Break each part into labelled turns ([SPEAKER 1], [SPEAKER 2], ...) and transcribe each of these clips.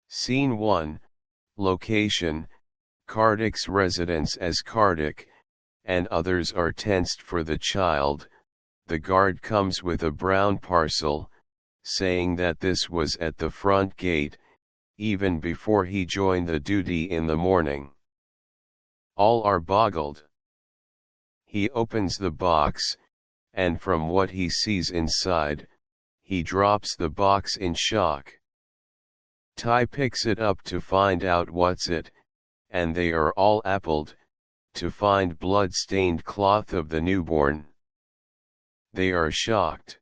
[SPEAKER 1] Scene 1, Location, Kardik's residence. As Kardik and others are tensed for the child, the guard comes with a brown parcel, saying that this was at the front gate, even before he joined the duty in the morning. All are boggled. He opens the box, and from what he sees inside, he drops the box in shock. Ty picks it up to find out what's it, and they are all appalled to find blood-stained cloth of the newborn. They are shocked.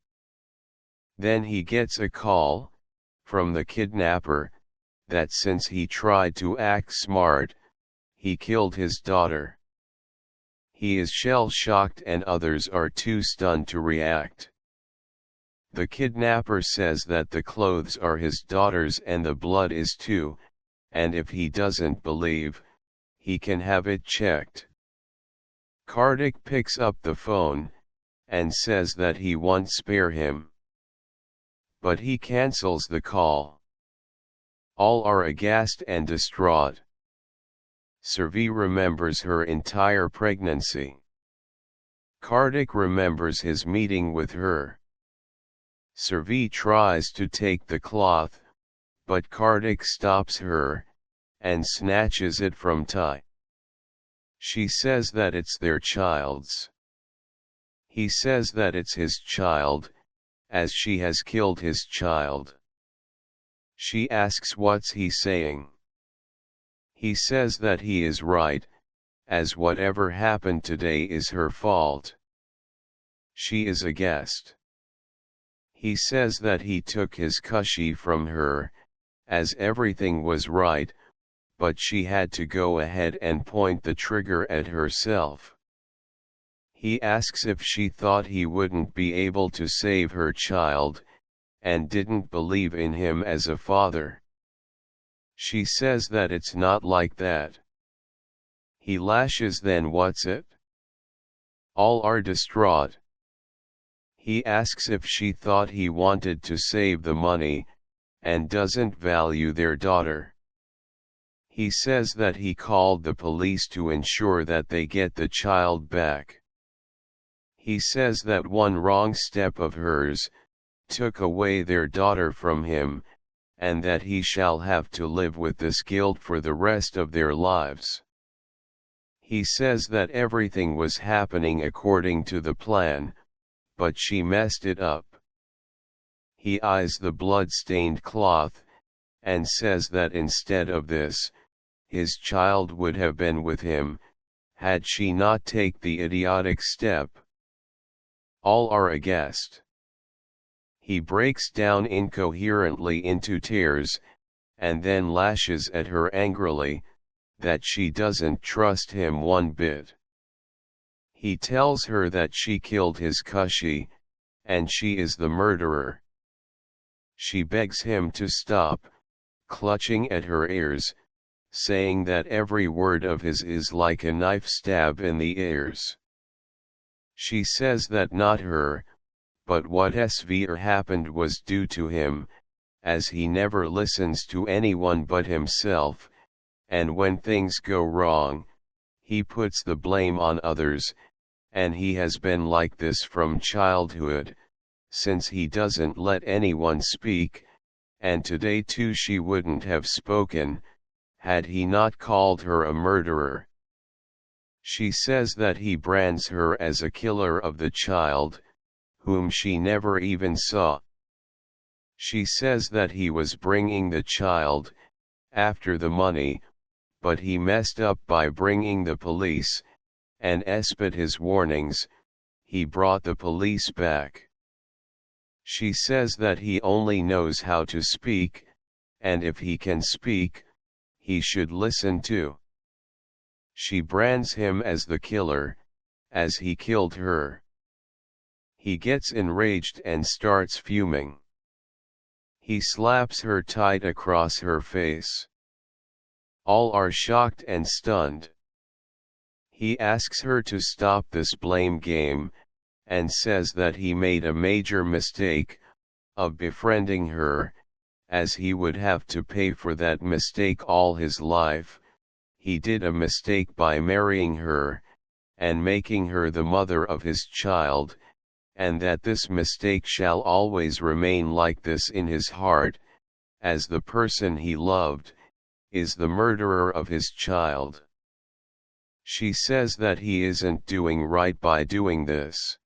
[SPEAKER 1] Then he gets a call from the kidnapper that since he tried to act smart, he killed his daughter. He is shell-shocked and others are too stunned to react. The kidnapper says that the clothes are his daughter's and the blood is too, and if he doesn't believe, he can have it checked. Kardik picks up the phone, and says that he won't spare him. But he cancels the call. All are aghast and distraught. Survi remembers her entire pregnancy. Kardik remembers his meeting with her. Survi tries to take the cloth, but Kardik stops her, and snatches it from Ty. She says that it's their child's. He says that it's his child, as she has killed his child. She asks what's he saying. He says that he is right, as whatever happened today is her fault. She is aghast. He says that he took his kushi from her, as everything was right, but she had to go ahead and point the trigger at herself. He asks if she thought he wouldn't be able to save her child, and didn't believe in him as a father. She says that it's not like that. He lashes. Then what's it? All are distraught. He asks if she thought he wanted to save the money, and doesn't value their daughter. He says that he called the police to ensure that they get the child back. He says that one wrong step of hers took away their daughter from him, and that he shall have to live with this guilt for the rest of their lives. He says that everything was happening according to the plan, but she messed it up. He eyes the blood-stained cloth, and says that instead of this, his child would have been with him, had she not taken the idiotic step. All are aghast. He breaks down incoherently into tears, and then lashes at her angrily, that she doesn't trust him one bit. He tells her that she killed his kushi, and she is the murderer. She begs him to stop, clutching at her ears, saying that every word of his is like a knife stab in the ears. She says that not her, but what SVR happened was due to him, as he never listens to anyone but himself, and when things go wrong, he puts the blame on others, and he has been like this from childhood, since he doesn't let anyone speak, and today too she wouldn't have spoken, had he not called her a murderer. She says that he brands her as a killer of the child, whom she never even saw. She says that he was bringing the child, after the money, but he messed up by bringing the police, and despite his warnings, he brought the police back. She says that he only knows how to speak, and if he can speak, he should listen too. She brands him as the killer, as he killed her. He gets enraged and starts fuming. He slaps her tight across her face. All are shocked and stunned. He asks her to stop this blame game, and says that he made a major mistake, of befriending her, as he would have to pay for that mistake all his life. He did a mistake by marrying her, and making her the mother of his child, and that this mistake shall always remain like this in his heart, as the person he loved is the murderer of his child. She says that he isn't doing right by doing this.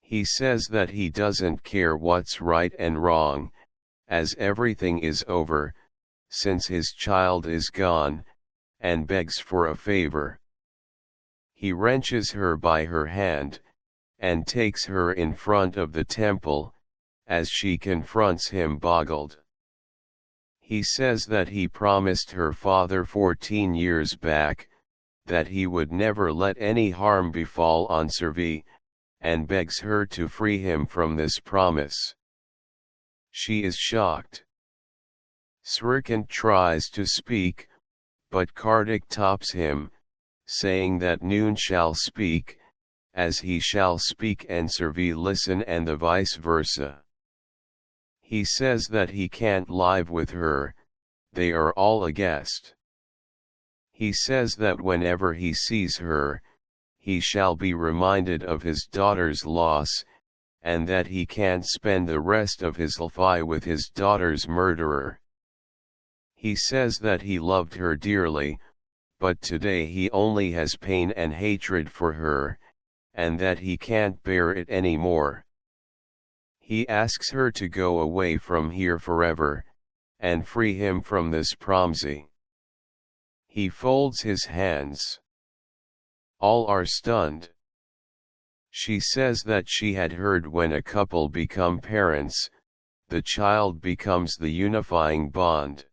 [SPEAKER 1] He says that he doesn't care what's right and wrong, as everything is over, since his child is gone, and begs for a favor. He wrenches her by her hand, and takes her in front of the temple, as she confronts him boggled. He says that he promised her father 14 years back, that he would never let any harm befall on Servi, and begs her to free him from this promise. She is shocked. Srikant tries to speak, but Kartik tops him, saying that Noon shall speak, as he shall speak and Servi listen and the vice versa. He says that he can't live with her, they are all a guest. He says that whenever he sees her, he shall be reminded of his daughter's loss, and that he can't spend the rest of his life with his daughter's murderer. He says that he loved her dearly, but today he only has pain and hatred for her, and that he can't bear it anymore. He asks her to go away from here forever, and free him from this promisy. He folds his hands. All are stunned. She says that she had heard when a couple become parents, the child becomes the unifying bond.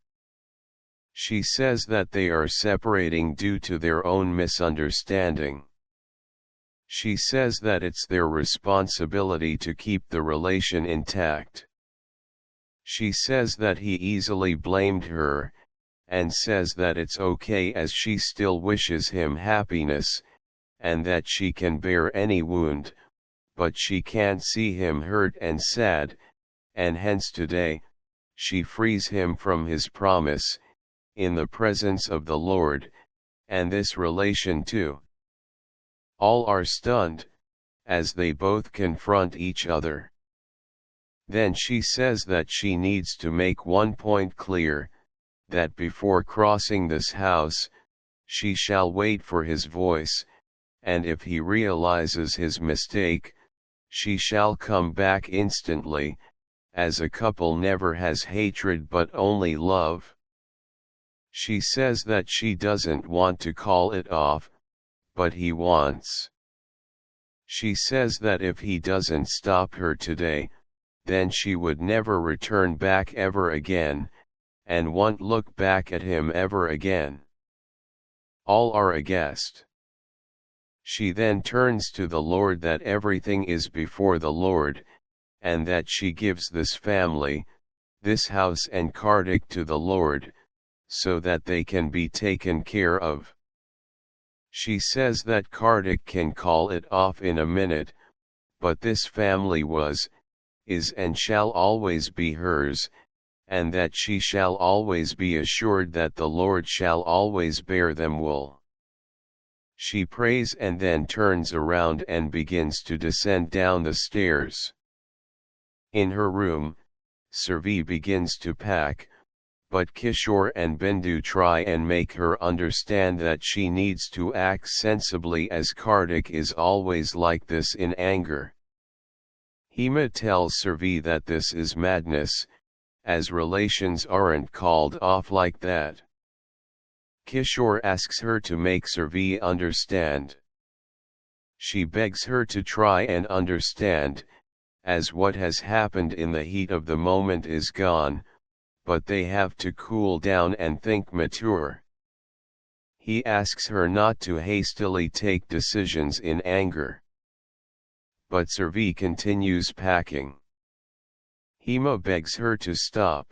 [SPEAKER 1] She says that they are separating due to their own misunderstanding. She says that it's their responsibility to keep the relation intact. She says that he easily blamed her, and says that it's okay as she still wishes him happiness, and that she can bear any wound, but she can't see him hurt and sad, and hence today, she frees him from his promise, in the presence of the Lord, and this relation too. All are stunned, as they both confront each other. Then she says that she needs to make one point clear, that before crossing this house, she shall wait for his voice, and if he realizes his mistake, she shall come back instantly, as a couple never has hatred but only love. She says that she doesn't want to call it off, but he wants. She says that if he doesn't stop her today, then she would never return back ever again, and won't look back at him ever again. All are aghast. She then turns to the Lord that everything is before the Lord, and that she gives this family, this house and Kartik to the Lord, so that they can be taken care of. She says that Kartik can call it off in a minute, but this family was, is and shall always be hers, and that she shall always be assured that the Lord shall always bear them wool. She prays and then turns around and begins to descend down the stairs. In her room, Servi begins to pack, but Kishore and Bindu try and make her understand that she needs to act sensibly as Kartik is always like this in anger. Hema tells Servi that this is madness, as relations aren't called off like that. Kishore asks her to make Servi understand. She begs her to try and understand, as what has happened in the heat of the moment is gone, but they have to cool down and think mature. He asks her not to hastily take decisions in anger. But Servi continues packing. Hema begs her to stop.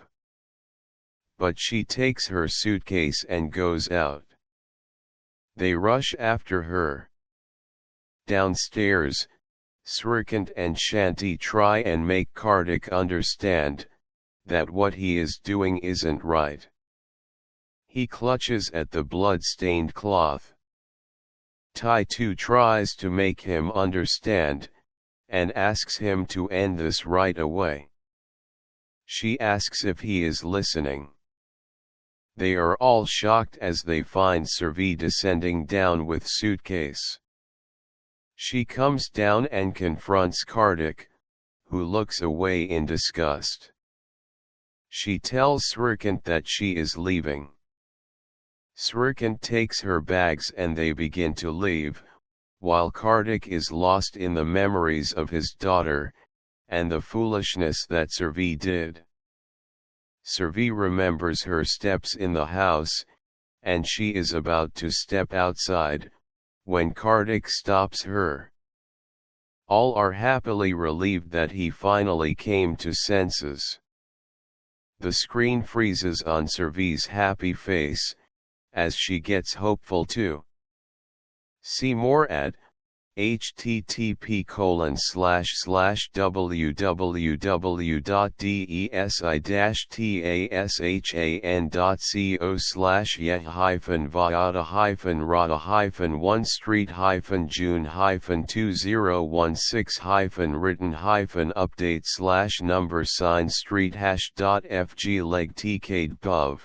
[SPEAKER 1] But she takes her suitcase and goes out. They rush after her. Downstairs, Srikant and Shanti try and make Kartik understand, that what he is doing isn't right. He clutches at the blood-stained cloth. Tai Tu tries to make him understand, and asks him to end this right away. She asks if he is listening. They are all shocked as they find Servi descending down with suitcase. She comes down and confronts Kartik, who looks away in disgust. She tells Srikant that she is leaving. Srikant takes her bags and they begin to leave, while Kartik is lost in the memories of his daughter, and the foolishness that Servi did. Servi remembers her steps in the house, and she is about to step outside, when Kartik stops her. All are happily relieved that he finally came to senses. The screen freezes on Servi's happy face, as she gets hopeful too. See more at http://yeh-vaada-raha-1street-june-2016-written-update/number sign street #fg leg tcade gov